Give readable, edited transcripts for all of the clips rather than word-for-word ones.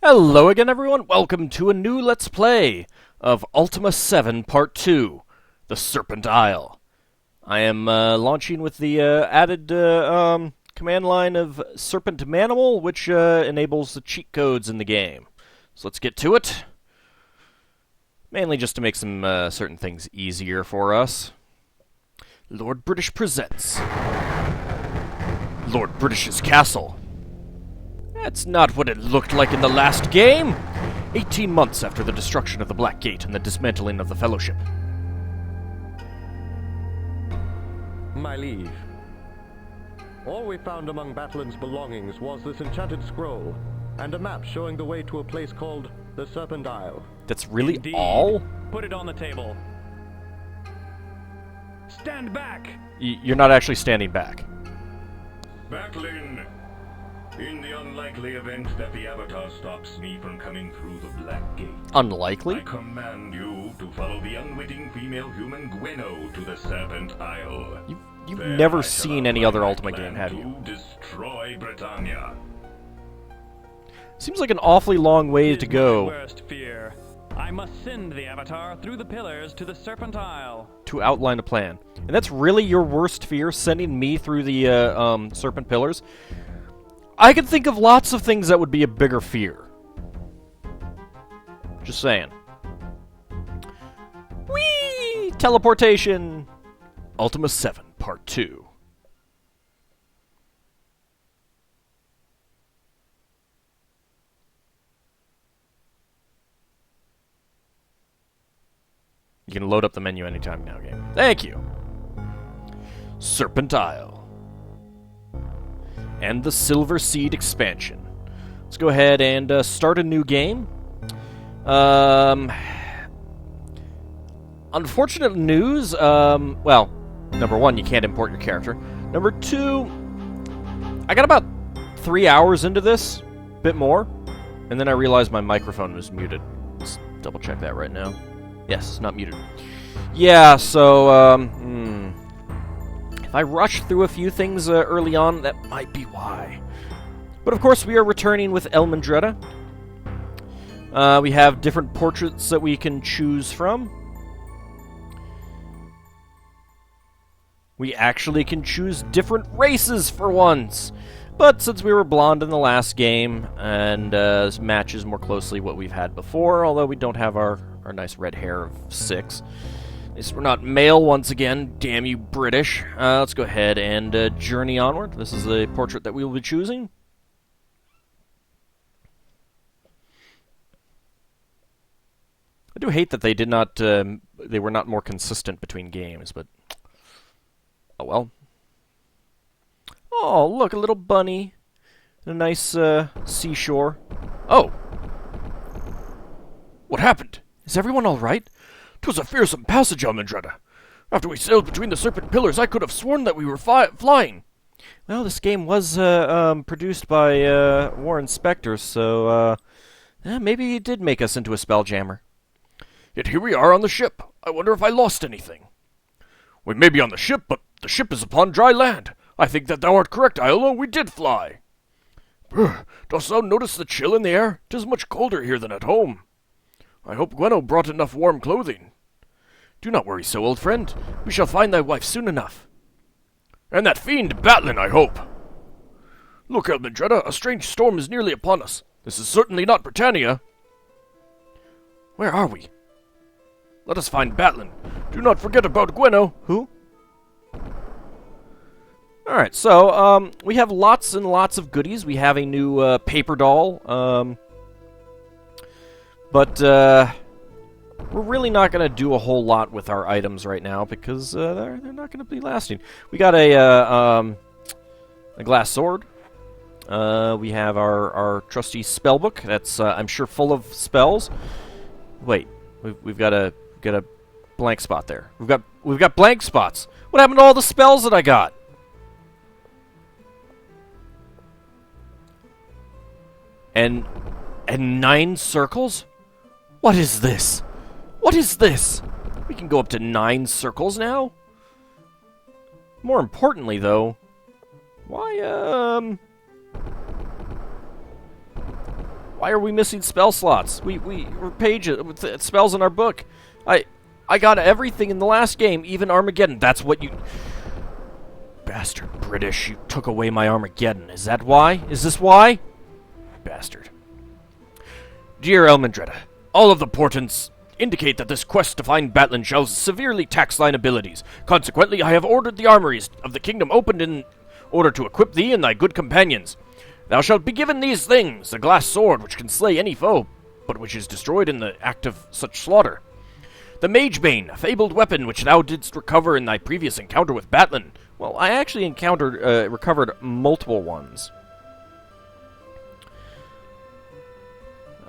Hello again, everyone. Welcome to a new Let's Play of Ultima VII Part 2, The Serpent Isle. I am launching with the added command line of Serpent Manimal, which enables the cheat codes in the game. So let's get to it. Mainly just to make some certain things easier for us. Lord British presents Lord British's Castle. That's not what it looked like in the last game! 18 months after the destruction of the Black Gate and the dismantling of the Fellowship. My liege, all we found among Battlin's belongings was this enchanted scroll, and a map showing the way to a place called the Serpent Isle. That's really Indeed. all? Put it on the table. Stand back! You're not actually standing back. Batlin, in the unlikely event that the Avatar stops me from coming through the Black Gate, Unlikely? I command you to follow the unwitting female human Gweno to the Serpent Isle. You've There never I shall seen any other outline my Ultima plan game, have you? to destroy Britannia. Seems like an awfully long way It to is go my worst fear. I must send the Avatar through the pillars to the Serpent Isle. to outline a plan. And that's really your worst fear, sending me through the Serpent Pillars? I can think of lots of things that would be a bigger fear. Just saying. Whee! Teleportation! Ultima VII, Part 2. You can load up the menu anytime now, game. Thank you! Serpent Isle. And the Silver Seed expansion. Let's go ahead and start a new game. Unfortunate news. Well, number one, you can't import your character. Number two, I got about 3 hours into this, bit more, and then I realized my microphone was muted. Let's double check that right now. Yes, it's not muted. Yeah, so, if I rush through a few things early on, that might be why. But of course, we are returning with El Mandretta. We have different portraits that we can choose from. We actually can choose different races for once. But since we were blonde in the last game, and this matches more closely what we've had before, although we don't have our nice red hair of 6. At least we're not male once again, damn you British. Let's go ahead and journey onward. This is the portrait that we will be choosing. I do hate that they did not, they were not more consistent between games, but oh well. Oh, look, a little bunny. A nice, seashore. Oh! What happened? Is everyone alright? 'Twas a fearsome passage, Almandretta. After we sailed between the Serpent Pillars, I could have sworn that we were flying. Well, this game was, produced by, Warren Spector, so, maybe it did make us into a spelljammer. Yet here we are on the ship. I wonder if I lost anything. We may be on the ship, but the ship is upon dry land. I think that thou art correct, Iolo. We did fly. Dost thou notice the chill in the air? 'Tis much colder here than at home. I hope Gweno brought enough warm clothing. Do not worry so, old friend. We shall find thy wife soon enough. And that fiend Batlin, I hope. Look, Almandretta, a strange storm is nearly upon us. This is certainly not Britannia. Where are we? Let us find Batlin. Do not forget about Gweno. Who? Alright, so, we have lots and lots of goodies. We have a new, paper doll, but, we're really not going to do a whole lot with our items right now, because, they're not going to be lasting. We got a glass sword. We have our trusty spell book. That's, I'm sure, full of spells. Wait, we've got a blank spot there. We've got blank spots. What happened to all the spells that I got? And 9 circles? What is this? What is this? We can go up to 9 circles now? More importantly, though, why Why are we missing spell slots? We're pages with spells in our book. I got everything in the last game, even Armageddon. That's what you... Bastard British, you took away my Armageddon. Is that why? Is this why? Bastard. Dear Elmendretta, all of the portents indicate that this quest to find Batlin shall severely tax thine abilities. Consequently, I have ordered the armories of the kingdom opened in order to equip thee and thy good companions. Thou shalt be given these things, the glass sword which can slay any foe, but which is destroyed in the act of such slaughter. The Magebane, a fabled weapon which thou didst recover in thy previous encounter with Batlin. Well, I actually recovered multiple ones.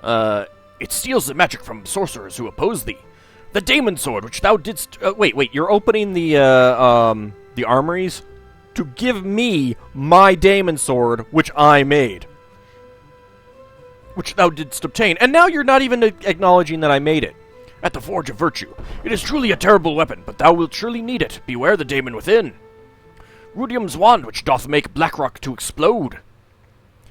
It steals the magic from sorcerers who oppose thee. The Daemon Sword, which thou didst... wait, you're opening the armories to give me my Daemon Sword, which I made. Which thou didst obtain. And now you're not even acknowledging that I made it. At the Forge of Virtue. It is truly a terrible weapon, but thou wilt surely need it. Beware the daemon within. Rudium's Wand, which doth make Blackrock to explode.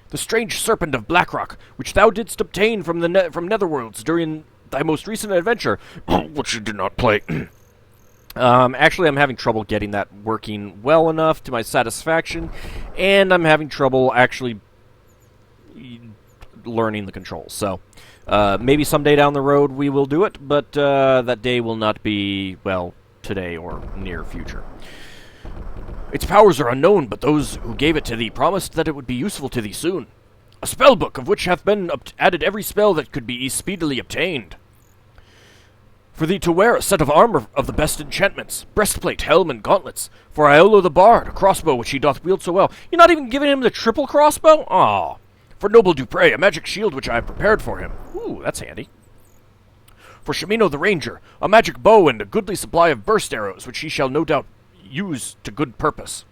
The strange Serpent of Blackrock, which thou didst obtain from the from Netherworlds during thy most recent adventure, which you did not play. Actually, I'm having trouble getting that working well enough to my satisfaction, and I'm having trouble actually learning the controls. So, maybe someday down the road we will do it, but that day will not be, well, today or near future. Its powers are unknown, but those who gave it to thee promised that it would be useful to thee soon. A spell book of which hath been added every spell that could be speedily obtained. For thee to wear a set of armor of the best enchantments, breastplate, helm, and gauntlets. For Iolo the Bard, a crossbow which he doth wield so well. You're not even giving him the triple crossbow? Aw. For noble Dupre, a magic shield which I have prepared for him. Ooh, that's handy. For Shimino the Ranger, a magic bow and a goodly supply of burst arrows, which he shall no doubt use to good purpose.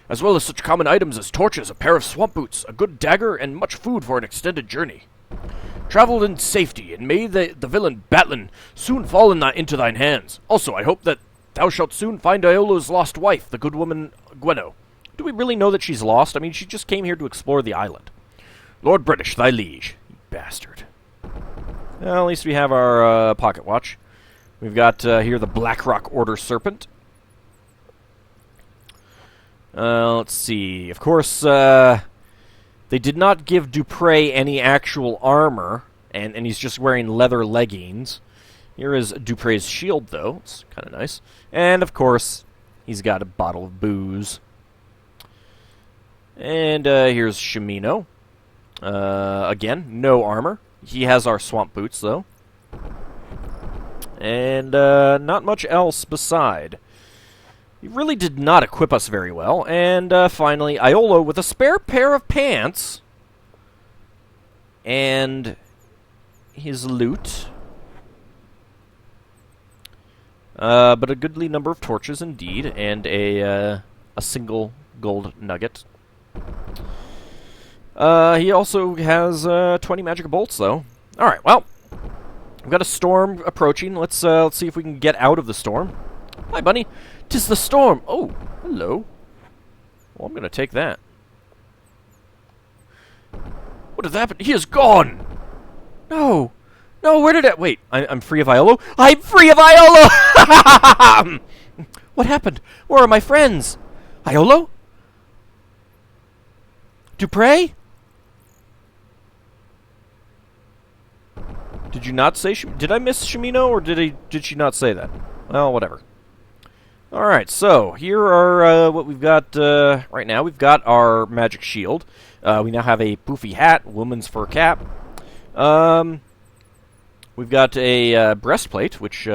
As well as such common items as torches, a pair of swamp boots, a good dagger, and much food for an extended journey. Travel in safety, and may the villain Batlin soon fall into thine hands. Also, I hope that thou shalt soon find Iolo's lost wife, the good woman Gweno. Do we really know that she's lost? I mean, she just came here to explore the island. Lord British, thy liege. You bastard. Well, at least we have our pocket watch. We've got here the Blackrock Order Serpent. Let's see. Of course, they did not give Dupre any actual armor, and he's just wearing leather leggings. Here is Dupre's shield, though. It's kind of nice. And, of course, he's got a bottle of booze. And here's Shimino. Again, no armor. He has our swamp boots, though. And not much else beside. He really did not equip us very well. And finally, Iolo with a spare pair of pants. And his loot. But a goodly number of torches indeed. And a single gold nugget. He also has 20 magic bolts, though. Alright, well. We've got a storm approaching. Let's see if we can get out of the storm. Hi, bunny. 'Tis the storm. Oh, hello. Well, I'm going to take that. What has happened? He is gone! No. No, where did it... Wait, I'm free of Iolo? I'm free of Iolo! What happened? Where are my friends? Iolo? Dupre? Did you not say... Did I miss Shimino, or did she not say that? Well, whatever. Alright, so here are what we've got right now. We've got our magic shield. We now have a poofy hat, woman's fur cap. We've got a breastplate, which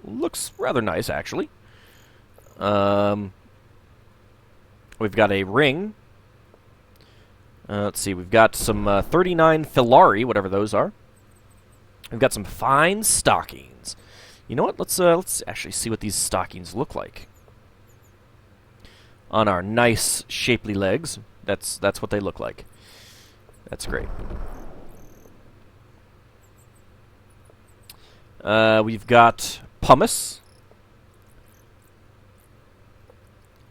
looks rather nice, actually. We've got a ring. Let's see, we've got some 39 Filari, whatever those are. We've got some fine stockings. You know what? Let's actually see what these stockings look like. On our nice, shapely legs. That's what they look like. That's great. We've got pumice.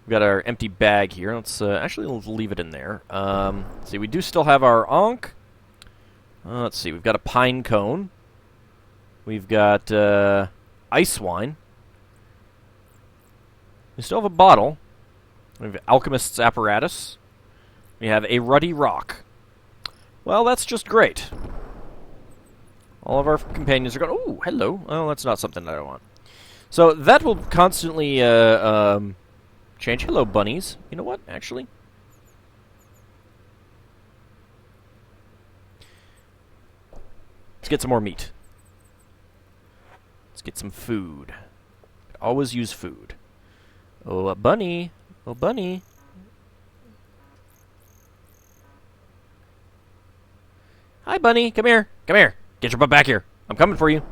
We've got our empty bag here. Let's actually leave it in there. Let's see, we do still have our Ankh. Let's see. We've got a pine cone. We've got ice wine. We still have a bottle. We have alchemist's apparatus. We have a ruddy rock. Well, that's just great. All of our companions are going, ooh, hello. Oh, that's not something that I want. So that will constantly change. Hello, bunnies. You know what, actually? Let's get some more meat. Let's get some food. Always use food. Oh, a bunny. Oh, bunny. Hi, bunny. Come here. Come here. Get your butt back here. I'm coming for you.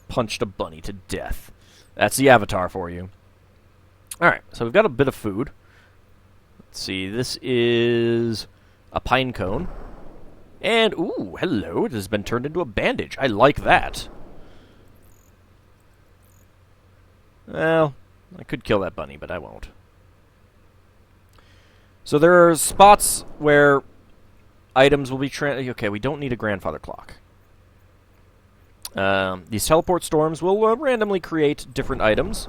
Punched a bunny to death. That's the avatar for you. Alright, so we've got a bit of food. Let's see, this is a pine cone. And, ooh, hello, it has been turned into a bandage. I like that. Well, I could kill that bunny, but I won't. So there are spots where items will be okay, we don't need a grandfather clock. These teleport storms will randomly create different items.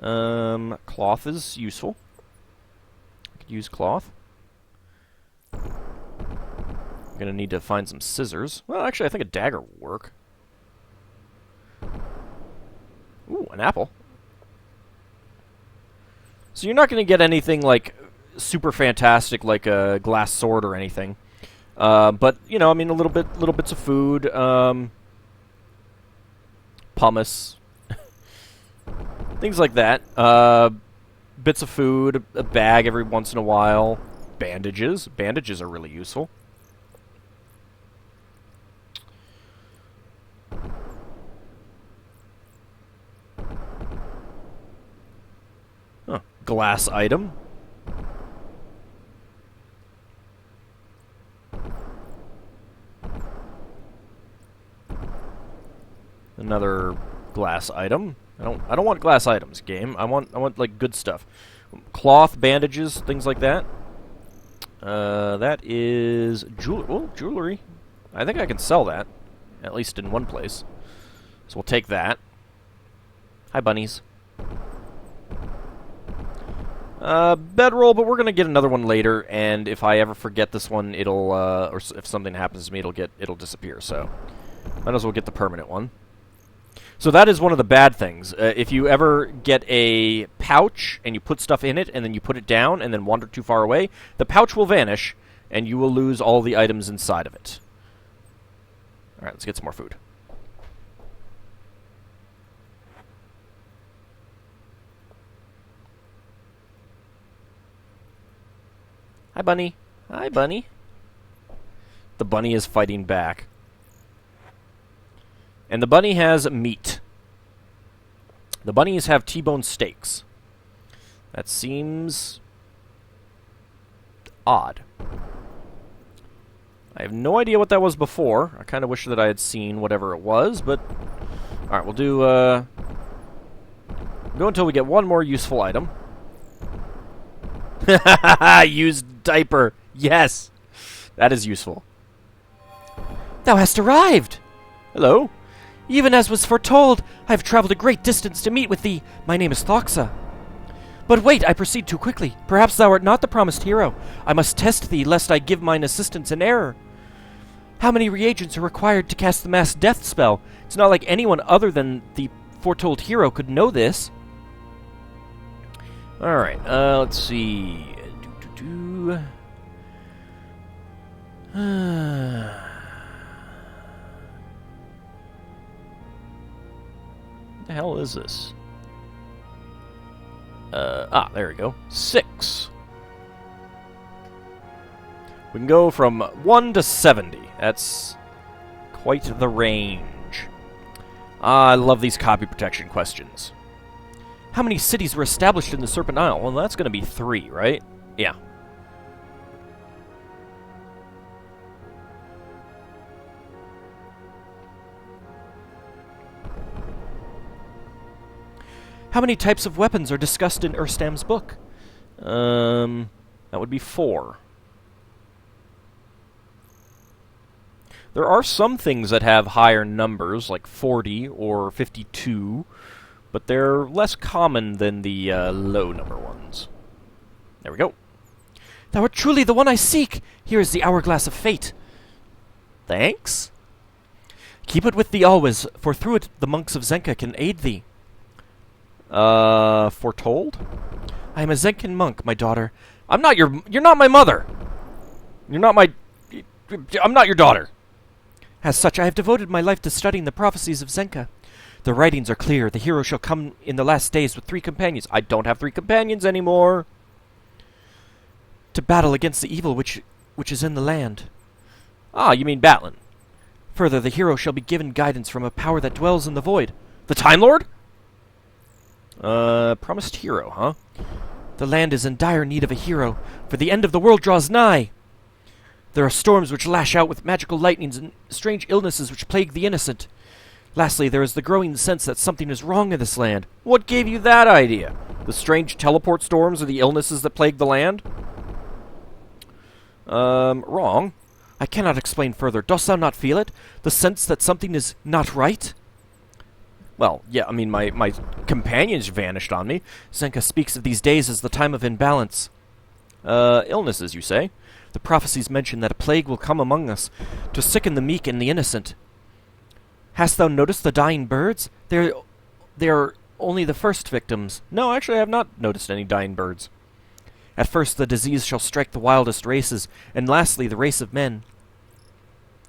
Cloth is useful. I could use cloth. I'm gonna need to find some scissors. Well, actually, I think a dagger will work. Ooh, an apple. So you're not gonna get anything like super fantastic, like a glass sword or anything. But you know, I mean, little bits of food. Pumice. Things like that. Bits of food, a bag every once in a while. Bandages. Bandages are really useful. Huh. Glass item. Another glass item. I don't want glass items, game. I want like good stuff. Cloth, bandages, things like that. That is jewelry. I think I can sell that, at least in one place. So we'll take that. Hi, bunnies. Bedroll, but we're gonna get another one later. And if I ever forget this one, it'll or if something happens to me, it'll disappear. So might as well get the permanent one. So that is one of the bad things. If you ever get a pouch and you put stuff in it and then you put it down and then wander too far away, the pouch will vanish and you will lose all the items inside of it. Alright, let's get some more food. Hi, bunny. Hi, bunny. The bunny is fighting back. And the bunny has meat. The bunnies have T-bone steaks. That seems odd. I have no idea what that was before. I kind of wish that I had seen whatever it was, but... Alright, we'll do, go until we get one more useful item. Used diaper. Yes! That is useful. Thou hast arrived! Hello? Even as was foretold, I have traveled a great distance to meet with thee. My name is Thoxa. But wait, I proceed too quickly. Perhaps thou art not the promised hero. I must test thee, lest I give mine assistance in error. How many reagents are required to cast the mass death spell? It's not like anyone other than the foretold hero could know this. Alright, let's see. What the hell is this? There we go. 6. We can go from 1 to 70. That's quite the range. I love these copy protection questions. How many cities were established in the Serpent Isle? Well, that's going to be 3, right? Yeah. How many types of weapons are discussed in Urstam's book? That would be 4. There are some things that have higher numbers, like 40 or 52, but they're less common than the low number ones. There we go. Thou art truly the one I seek! Here is the Hourglass of Fate. Thanks. Keep it with thee always, for through it the monks of Zenka can aid thee. Foretold? I am a Zenkan monk, my daughter. You're not my mother! I'm not your daughter! As such, I have devoted my life to studying the prophecies of Zenka. The writings are clear. The hero shall come in the last days with 3 companions. I don't have 3 companions anymore. To battle against the evil which is in the land. Ah, you mean Batlin. Further, the hero shall be given guidance from a power that dwells in the void. The Time Lord? Promised hero, huh? The land is in dire need of a hero, for the end of the world draws nigh. There are storms which lash out with magical lightnings and strange illnesses which plague the innocent. Lastly, there is the growing sense that something is wrong in this land. What gave you that idea? The strange teleport storms or the illnesses that plague the land? Wrong. I cannot explain further. Dost thou not feel it? The sense that something is not right? Well, yeah, I mean, my companions vanished on me. Zenka speaks of these days as the time of imbalance. Illnesses, you say? The prophecies mention that a plague will come among us, to sicken the meek and the innocent. Hast thou noticed the dying birds? They are only the first victims. No, actually I have not noticed any dying birds. At first the disease shall strike the wildest races, and lastly the race of men.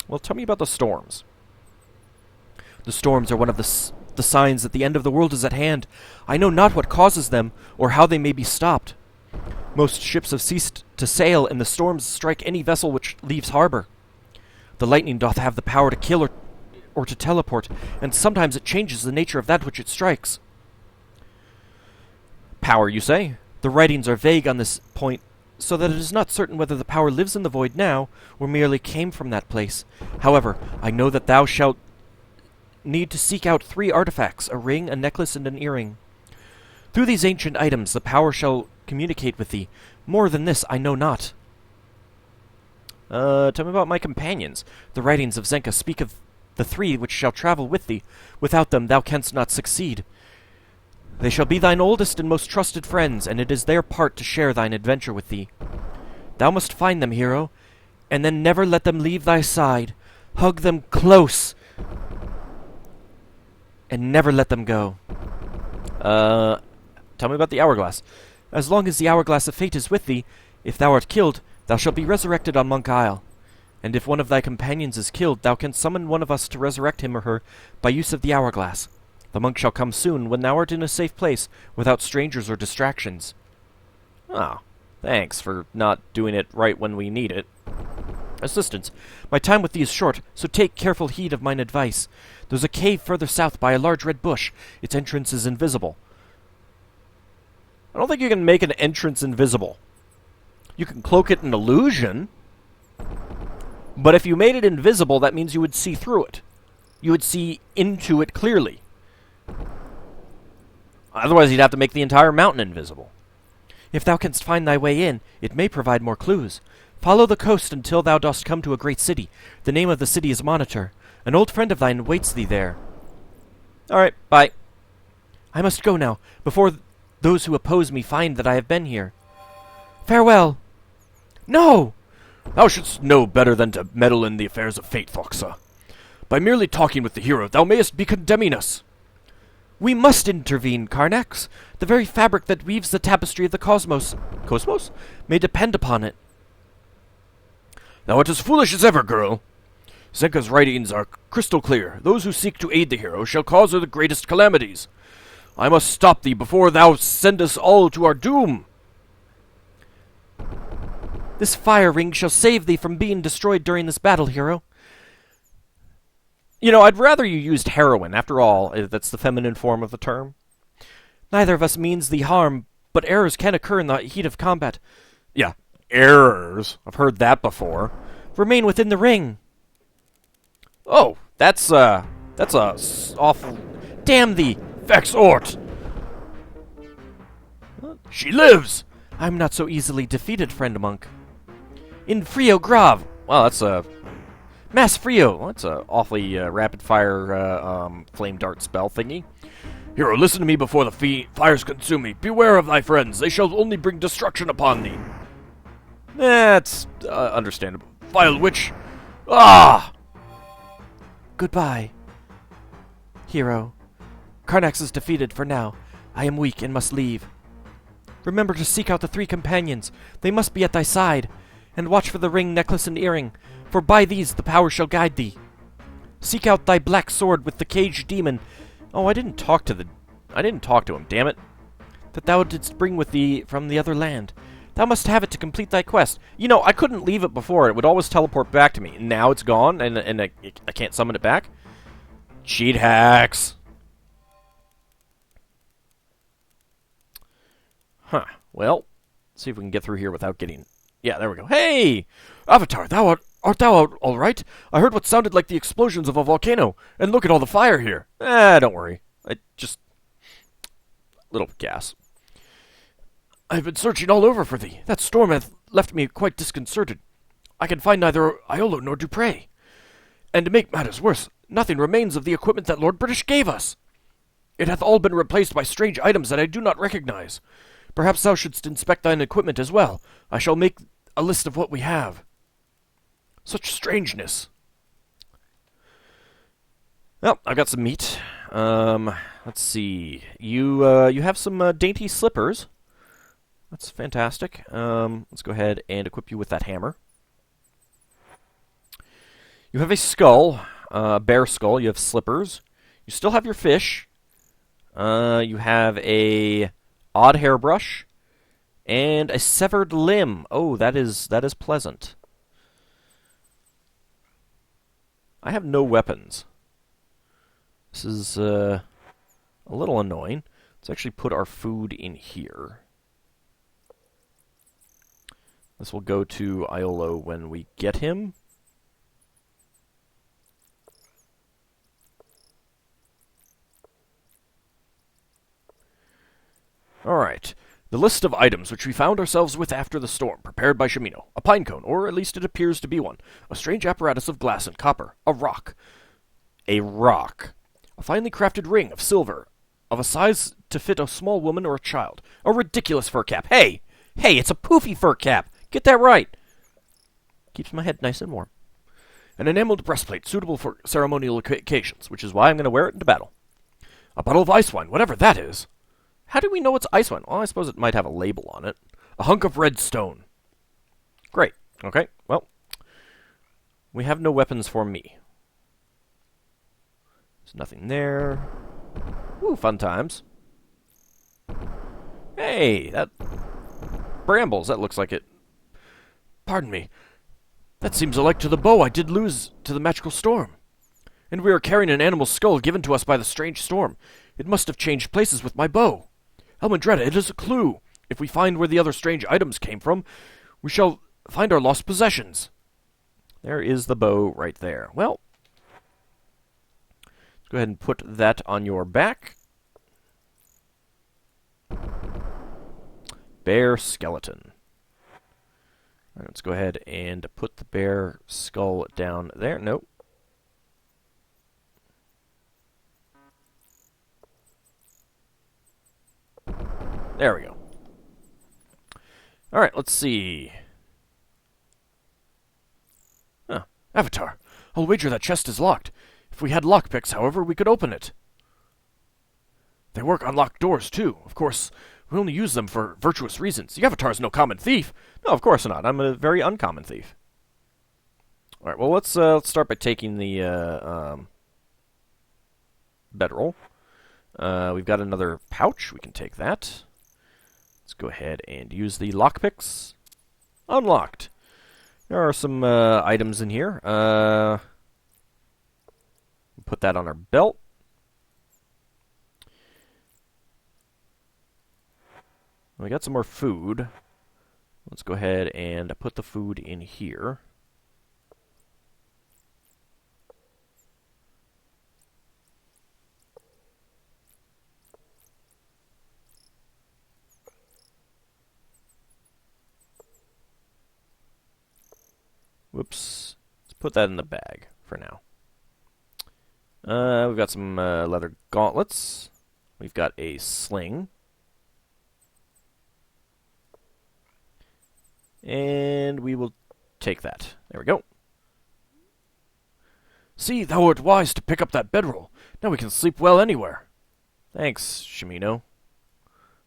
Well, tell me about the storms. The storms are one of the signs that the end of the world is at hand. I know not what causes them, or how they may be stopped. Most ships have ceased to sail, and the storms strike any vessel which leaves harbor. The lightning doth have the power to kill or to teleport, and sometimes it changes the nature of that which it strikes. Power, you say? The writings are vague on this point, so that it is not certain whether the power lives in the void now, or merely came from that place. However, I know that thou shalt need to seek out 3 artifacts, a ring, a necklace, and an earring. Through these ancient items the power shall communicate with thee. More than this I know not. Tell me about my companions. The writings of Zenka speak of the 3 which shall travel with thee. Without them thou canst not succeed. They shall be thine oldest and most trusted friends, and it is their part to share thine adventure with thee. Thou must find them, hero, and then never let them leave thy side. Hug them close, and never let them go. Tell me about the Hourglass. As long as the Hourglass of Fate is with thee, if thou art killed, thou shalt be resurrected on Monk Isle. And if one of thy companions is killed, thou canst summon one of us to resurrect him or her by use of the Hourglass. The monk shall come soon, when thou art in a safe place, without strangers or distractions. Ah, thanks for not doing it right when we need it. Assistance, my time with thee is short, so take careful heed of mine advice. There's a cave further south by a large red bush. Its entrance is invisible. I don't think you can make an entrance invisible. You can cloak it in illusion, but if you made it invisible, that means you would see through it. You would see into it clearly. Otherwise, you'd have to make the entire mountain invisible. If thou canst find thy way in, it may provide more clues. Follow the coast until thou dost come to a great city. The name of the city is Monitor. An old friend of thine waits thee there. Alright, bye. I must go now, before those who oppose me find that I have been here. Farewell. No! Thou shouldst know better than to meddle in the affairs of fate, Foxa. By merely talking with the hero, thou mayest be condemning us. We must intervene, Karnax. The very fabric that weaves the tapestry of the cosmos may depend upon it. Thou art as foolish as ever, girl. Zenka's writings are crystal clear. Those who seek to aid the hero shall cause her the greatest calamities. I must stop thee before thou send us all to our doom. This fire ring shall save thee from being destroyed during this battle, hero. You know, I'd rather you used heroin. After all, that's the feminine form of the term. Neither of us means thee harm, but errors can occur in the heat of combat. Yeah, errors. I've heard that before. Remain within the ring. Oh, that's awful. Damn thee! Vex Ort! She lives! I'm not so easily defeated, friend monk. In Frio Grav! Well, that's a... Mass Frio! Well, that's a awfully rapid-fire flame dart spell thingy. Hero, listen to me before the fires consume me. Beware of thy friends. They shall only bring destruction upon thee. That's understandable. Vile witch! Ah! Goodbye. Hero. Karnax is defeated for now. I am weak and must leave. Remember to seek out the 3 companions. They must be at thy side. And watch for the ring, necklace, and earring, for by these the power shall guide thee. Seek out thy black sword with the caged demon. Oh, I didn't talk to him, damn it. That thou didst bring with thee from the other land. Thou must have it to complete thy quest. You know, I couldn't leave it before. It would always teleport back to me. And now it's gone, and I can't summon it back. Cheat hacks. Huh. Well, let's see if we can get through here without getting... Yeah, there we go. Hey! Avatar, art thou all right? I heard what sounded like the explosions of a volcano. And look at all the fire here. Don't worry. Little gas. I've been searching all over for thee. That storm hath left me quite disconcerted. I can find neither Iolo nor Dupre. And to make matters worse, nothing remains of the equipment that Lord British gave us. It hath all been replaced by strange items that I do not recognize. Perhaps thou shouldst inspect thine equipment as well. I shall make a list of what we have. Such strangeness. Well, I've got some meat. Let's see. You have some dainty slippers. That's fantastic. Let's go ahead and equip you with that hammer. You have a skull, a bear skull. You have slippers. You still have your fish. You have a odd hairbrush and a severed limb. Oh, that is pleasant. I have no weapons. This is a little annoying. Let's actually put our food in here. This will go to Iolo when we get him. Alright. The list of items which we found ourselves with after the storm, prepared by Shimino. A pine cone, or at least it appears to be one. A strange apparatus of glass and copper. A rock. A rock. A finely crafted ring of silver, of a size to fit a small woman or a child. A ridiculous fur cap. Hey! Hey, it's a poofy fur cap! Get that right! Keeps my head nice and warm. An enameled breastplate suitable for ceremonial occasions, which is why I'm going to wear it into battle. A bottle of ice wine, whatever that is. How do we know it's ice wine? Well, I suppose it might have a label on it. A hunk of red stone. Great. Okay, well. We have no weapons for me. There's nothing there. Ooh, fun times. Hey, that... Brambles, that looks like it. Pardon me. That seems alike to the bow I did lose to the magical storm. And we are carrying an animal skull given to us by the strange storm. It must have changed places with my bow. Almendretta, it is a clue. If we find where the other strange items came from, we shall find our lost possessions. There is the bow right there. Well, let's go ahead and put that on your back. Bear skeleton. All right, let's go ahead and put the bear skull down there. Nope. There we go. Alright, let's see. Huh. Avatar, I'll wager that chest is locked. If we had lockpicks, however, we could open it. They work on locked doors, too. Of course, we only use them for virtuous reasons. The Avatar's no common thief. No, of course not. I'm a very uncommon thief. Alright, well, let's start by taking the bedroll. We've got another pouch. We can take that. Let's go ahead and use the lockpicks. Unlocked. There are some items in here. Put that on our belt. We got some more food. Let's go ahead and put the food in here. Whoops. Let's put that in the bag for now. We've got some leather gauntlets. We've got a sling. And we will take that. There we go. See, thou art wise to pick up that bedroll. Now we can sleep well anywhere. Thanks, Shimino.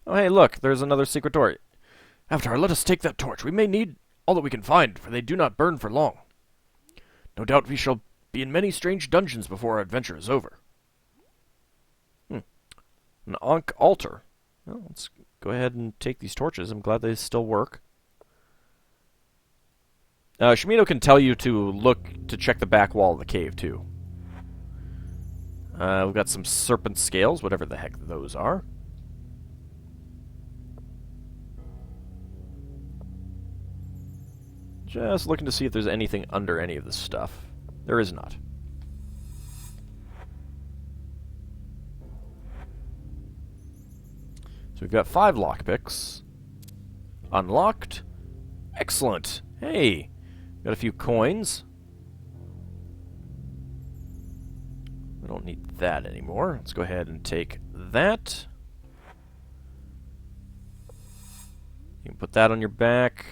Oh, hey, look, there's another secret door. Avatar, let us take that torch. We may need all that we can find, for they do not burn for long. No doubt we shall be in many strange dungeons before our adventure is over. An Ankh altar. Well, let's go ahead and take these torches. I'm glad they still work. Shimino can tell you to check the back wall of the cave, too. We've got some serpent scales, whatever the heck those are. Just looking to see if there's anything under any of this stuff. There is not. So we've got 5 lockpicks. Unlocked. Excellent. Hey, got a few coins. We don't need that anymore. Let's go ahead and take that. You can put that on your back.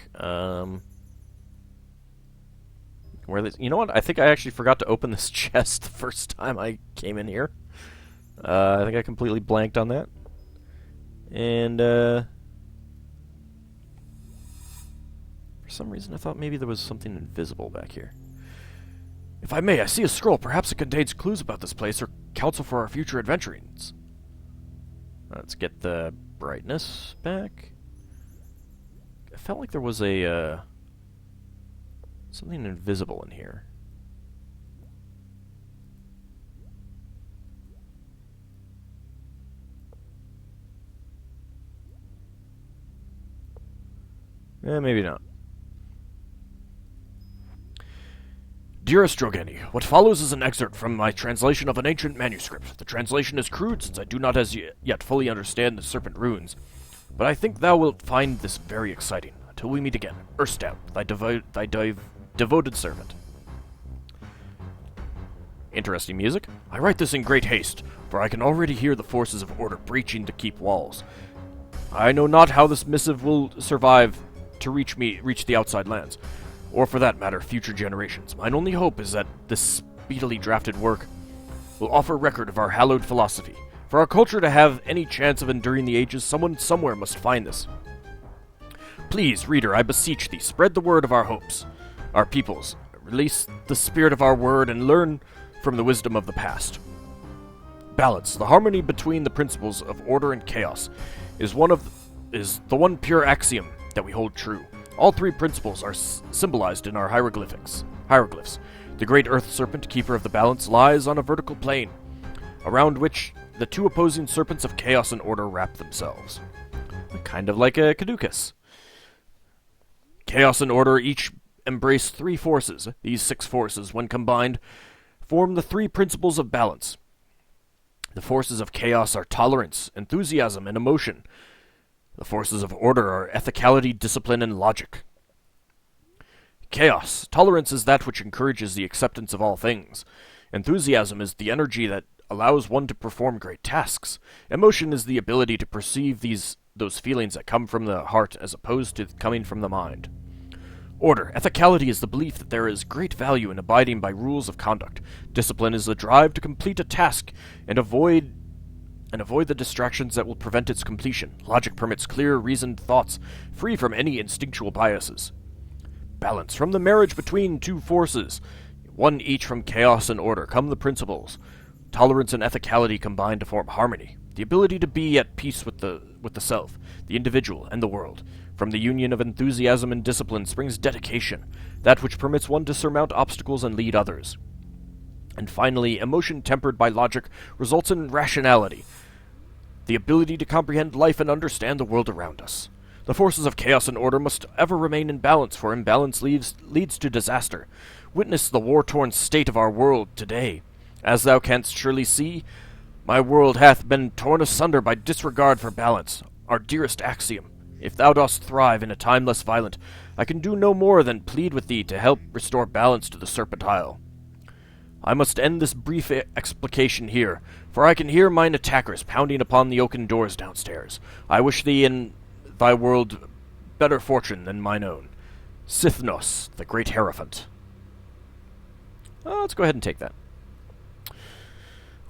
You know what? I think I actually forgot to open this chest the first time I came in here. I think I completely blanked on that. And, for some reason I thought maybe there was something invisible back here. If I may, I see a scroll. Perhaps it contains clues about this place or counsel for our future adventurings. Let's get the brightness back. I felt like there was a, something invisible in here. Maybe not. Dearest Drogeni, what follows is an excerpt from my translation of an ancient manuscript. The translation is crude, since I do not as yet fully understand the Serpent runes, but I think thou wilt find this very exciting. Until we meet again, Erstdown, thy devoted servant. Interesting music. I write this in great haste, for I can already hear the forces of order breaching the keep walls. I know not how this missive will survive to reach the outside lands, or for that matter, future generations. Mine only hope is that this speedily drafted work will offer record of our hallowed philosophy. For our culture to have any chance of enduring the ages, someone somewhere must find this. Please, reader, I beseech thee, spread the word of our hopes, our peoples, release the spirit of our word, and learn from the wisdom of the past. Balance, the harmony between the principles of order and chaos, is the one pure axiom that we hold true. All 3 principles are symbolized in our hieroglyphs. The great earth serpent, keeper of the balance, lies on a vertical plane, around which the 2 opposing serpents of chaos and order wrap themselves. Kind of like a caduceus. Chaos and order each embrace 3 forces. These 6 forces, when combined, form the 3 principles of balance. The forces of chaos are tolerance, enthusiasm, and emotion. The forces of order are ethicality, discipline, and logic. Chaos. Tolerance is that which encourages the acceptance of all things. Enthusiasm is the energy that allows one to perform great tasks. Emotion is the ability to perceive those feelings that come from the heart as opposed to coming from the mind. Order. Ethicality is the belief that there is great value in abiding by rules of conduct. Discipline is the drive to complete a task and avoid the distractions that will prevent its completion. Logic permits clear, reasoned thoughts, free from any instinctual biases. Balance. From the marriage between 2 forces, one each from chaos and order, come the principles. Tolerance and ethicality combine to form harmony. The ability to be at peace with the self, the individual, and the world. From the union of enthusiasm and discipline springs dedication, that which permits one to surmount obstacles and lead others. And finally, emotion tempered by logic results in rationality, the ability to comprehend life and understand the world around us. The forces of chaos and order must ever remain in balance, for imbalance leads to disaster. Witness the war-torn state of our world today. As thou canst surely see, my world hath been torn asunder by disregard for balance, our dearest axiom. If thou dost thrive in a time less violent, I can do no more than plead with thee to help restore balance to the Serpent Isle. I must end this brief explication here, for I can hear mine attackers pounding upon the oaken doors downstairs. I wish thee in thy world better fortune than mine own. Sithnos, the Great Hierophant. Let's go ahead and take that.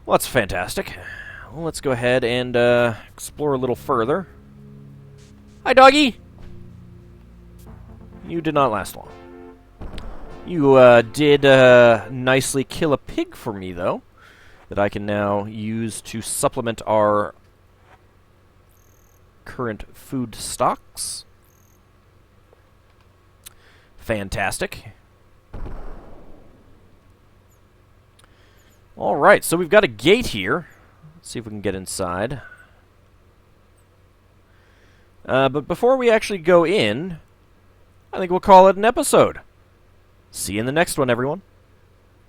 Well, that's fantastic. Well, let's go ahead and explore a little further. Hi, doggy! You did not last long. You did nicely kill a pig for me, though, that I can now use to supplement our current food stocks. Fantastic. Alright, so we've got a gate here. Let's see if we can get inside. But before we actually go in, I think we'll call it an episode. See you in the next one, everyone.